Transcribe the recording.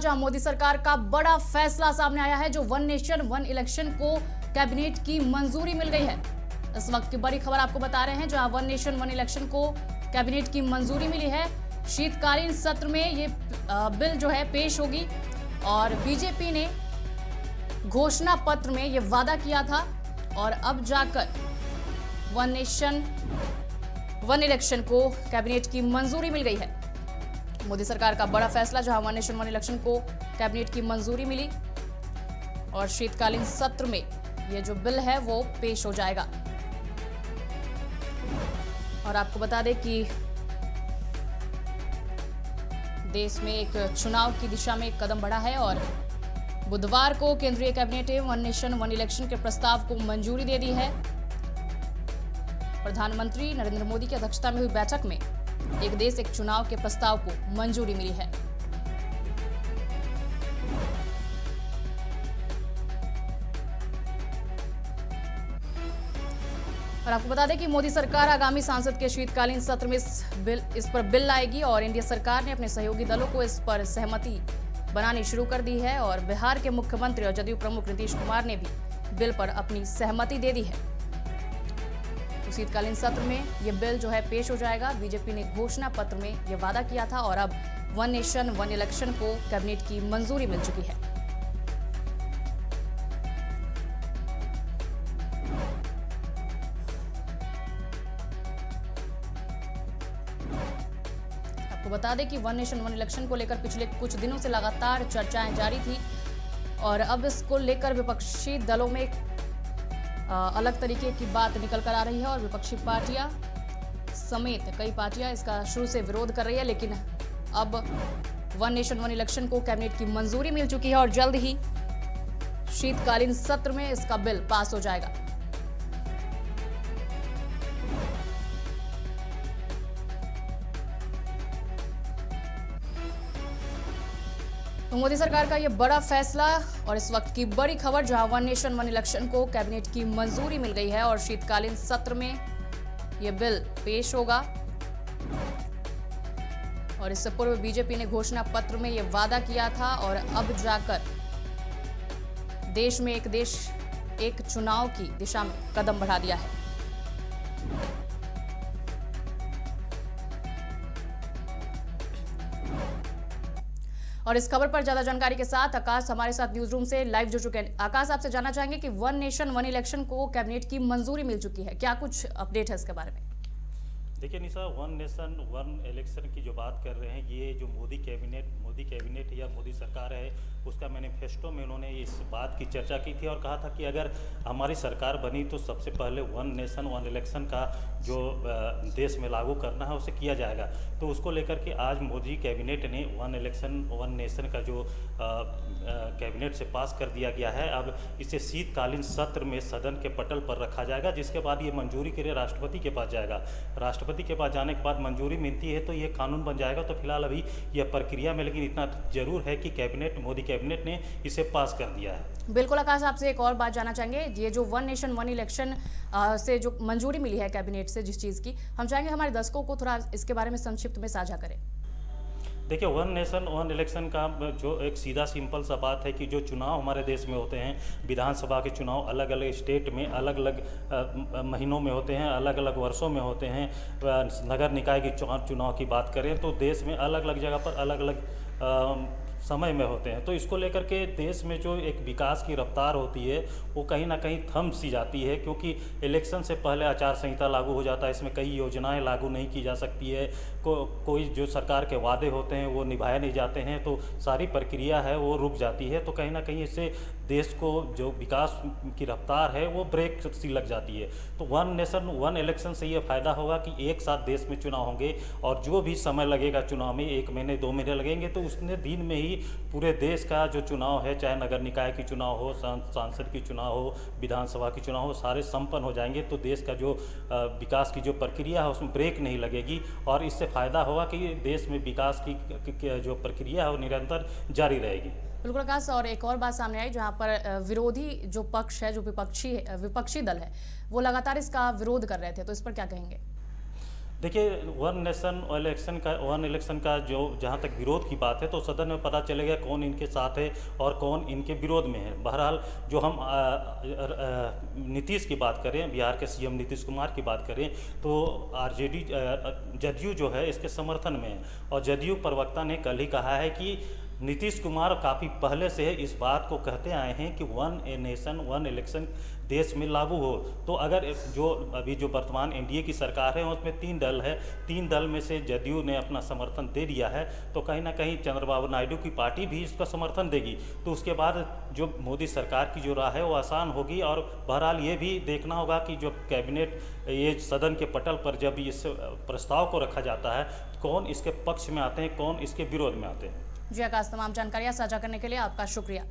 जहां मोदी सरकार का बड़ा फैसला सामने आया है, जो वन नेशन वन इलेक्शन को कैबिनेट की मंजूरी मिल गई है। इस वक्त की बड़ी खबर आपको बता रहे हैं, जहां वन नेशन वन इलेक्शन को कैबिनेट की मंजूरी मिली है। शीतकालीन सत्र में ये बिल जो है पेश होगी और बीजेपी ने घोषणा पत्र में ये वादा किया था और अब जाकर वन नेशन वन इलेक्शन को कैबिनेट की मंजूरी मिल गई है। मोदी सरकार का बड़ा फैसला, जहां वन नेशन वन इलेक्शन को कैबिनेट की मंजूरी मिली और शीतकालीन सत्र में यह जो बिल है वो पेश हो जाएगा। और आपको बता दें कि देश में एक चुनाव की दिशा में एक कदम बढ़ा है और बुधवार को केंद्रीय कैबिनेट ने वन नेशन वन इलेक्शन के प्रस्ताव को मंजूरी दे दी है। प्रधानमंत्री नरेंद्र मोदी की अध्यक्षता में हुई बैठक में एक देश एक चुनाव के प्रस्ताव को मंजूरी मिली है। और आपको बता दें कि मोदी सरकार आगामी सांसद के शीतकालीन सत्र में इस पर बिल लाएगी और एनडीए सरकार ने अपने सहयोगी दलों को इस पर सहमति बनानी शुरू कर दी है और बिहार के मुख्यमंत्री और जदयू प्रमुख नीतीश कुमार ने भी बिल पर अपनी सहमति दे दी है। तो शीतकालीन सत्र में यह बिल जो है पेश हो जाएगा। बीजेपी ने घोषणा पत्र में यह वादा किया था और अब वन नेशन वन इलेक्शन को कैबिनेट की मंजूरी मिल चुकी है। आपको बता दें कि वन नेशन वन इलेक्शन को लेकर पिछले कुछ दिनों से लगातार चर्चाएं जारी थी और अब इसको लेकर विपक्षी दलों में अलग तरीके की बात निकल कर आ रही है और विपक्षी पार्टियां समेत कई पार्टियां इसका शुरू से विरोध कर रही है। लेकिन अब वन नेशन वन इलेक्शन को कैबिनेट की मंजूरी मिल चुकी है और जल्द ही शीतकालीन सत्र में इसका बिल पास हो जाएगा। तो मोदी सरकार का यह बड़ा फैसला और इस वक्त की बड़ी खबर, जहां वन नेशन वन इलेक्शन को कैबिनेट की मंजूरी मिल गई है और शीतकालीन सत्र में यह बिल पेश होगा। और इससे पूर्व बीजेपी ने घोषणा पत्र में यह वादा किया था और अब जाकर देश में एक चुनाव की दिशा में कदम बढ़ा दिया है। और इस खबर पर ज्यादा जानकारी के साथ आकाश हमारे साथ न्यूज रूम से लाइव जुड़ चुके हैं। आकाश, आपसे जानना चाहेंगे कि वन नेशन वन इलेक्शन को कैबिनेट की मंजूरी मिल चुकी है, क्या कुछ अपडेट है इसके बारे में? देखिए निशा, वन नेशन वन इलेक्शन की जो बात कर रहे हैं, ये जो मोदी कैबिनेट या मोदी सरकार है, उसका मैनिफेस्टो में उन्होंने इस बात की चर्चा की थी और कहा था कि अगर हमारी सरकार बनी तो सबसे पहले वन नेशन वन इलेक्शन का जो देश में लागू करना है उसे किया जाएगा। तो उसको लेकर के आज मोदी कैबिनेट ने वन इलेक्शन वन नेशन का जो कैबिनेट से पास कर दिया गया है, अब इसे शीतकालीन सत्र में सदन के पटल पर रखा जाएगा, जिसके बाद ये मंजूरी के लिए राष्ट्रपति के पास जाएगा। राष्ट्रपति के पास जाने के बाद मंजूरी मिलती है तो ये कानून बन जाएगा। तो फिलहाल अभी यह प्रक्रिया में, लेकिन इतना जरूर है कि मोदी कैबिनेट ने इसे पास कर दिया है। बिल्कुल आकाश, आपसे एक और बात जानना चाहेंगे, ये जो वन नेशन वन इलेक्शन से जो मंजूरी मिली है कैबिनेट से जिस चीज़ की, हम चाहेंगे हमारे दर्शकों को थोड़ा इसके बारे में संक्षिप्त में साझा करें। देखिए, वन नेशन वन इलेक्शन का जो एक सीधा सिंपल सा बात है कि जो चुनाव हमारे देश में होते हैं, विधानसभा के चुनाव अलग अलग स्टेट में अलग अलग महीनों में होते हैं, अलग अलग वर्षों में होते हैं। नगर निकाय की चुनाव की बात करें तो देश में अलग अलग जगह पर अलग अलग समय में होते हैं। तो इसको लेकर के देश में जो एक विकास की रफ्तार होती है वो कहीं ना कहीं थम सी जाती है, क्योंकि इलेक्शन से पहले आचार संहिता लागू हो जाता है। इसमें कई योजनाएं लागू नहीं की जा सकती है, कोई जो सरकार के वादे होते हैं वो निभाए नहीं जाते हैं, तो सारी प्रक्रिया है वो रुक जाती है। तो कहीं ना कहीं इससे देश को जो विकास की रफ्तार है वो ब्रेक सी लग जाती है। तो वन नेशन वन इलेक्शन से ये फ़ायदा होगा कि एक साथ देश में चुनाव होंगे और जो भी समय लगेगा चुनाव में, 1 महीने 2 महीने लगेंगे, तो उसने दिन में ही पूरे देश का जो चुनाव है, चाहे नगर निकाय की चुनाव हो, सांसद की चुनाव हो, विधानसभा की चुनाव हो, सारे संपन्न हो जाएंगे। तो देश का जो विकास की जो प्रक्रिया है उसमें ब्रेक नहीं लगेगी और इससे फ़ायदा होगा कि देश में विकास की जो प्रक्रिया है वो निरंतर जारी रहेगी। बिल्कुल आकाश, और एक और बात सामने आई जहां पर विरोधी जो पक्ष है, जो विपक्षी दल है, वो लगातार इसका विरोध कर रहे थे, तो इस पर क्या कहेंगे? देखिए, वन इलेक्शन का जो जहाँ तक विरोध की बात है तो सदन में पता चलेगा कौन इनके साथ है और कौन इनके विरोध में है। बहरहाल जो हम नीतीश की बात करें, बिहार के सीएम नीतीश कुमार की बात करें तो आरजेडी जदयू जो है इसके समर्थन में है। और जदयू प्रवक्ता ने कल ही कहा है कि नीतीश कुमार काफ़ी पहले से इस बात को कहते आए हैं कि वन नेशन वन इलेक्शन देश में लागू हो। तो अगर जो अभी जो वर्तमान एनडीए की सरकार है उसमें 3 दल है, 3 दल में से जदयू ने अपना समर्थन दे दिया है तो कहीं ना कहीं चंद्रबाबू नायडू की पार्टी भी इसका समर्थन देगी। तो उसके बाद जो मोदी सरकार की जो राह है वो आसान होगी। और बहरहाल ये भी देखना होगा कि जो कैबिनेट ये सदन के पटल पर जब इस प्रस्ताव को रखा जाता है कौन इसके पक्ष में आते हैं, कौन इसके विरोध में आते हैं। जी आकाश, तमाम जानकारियां साझा करने के लिए आपका शुक्रिया।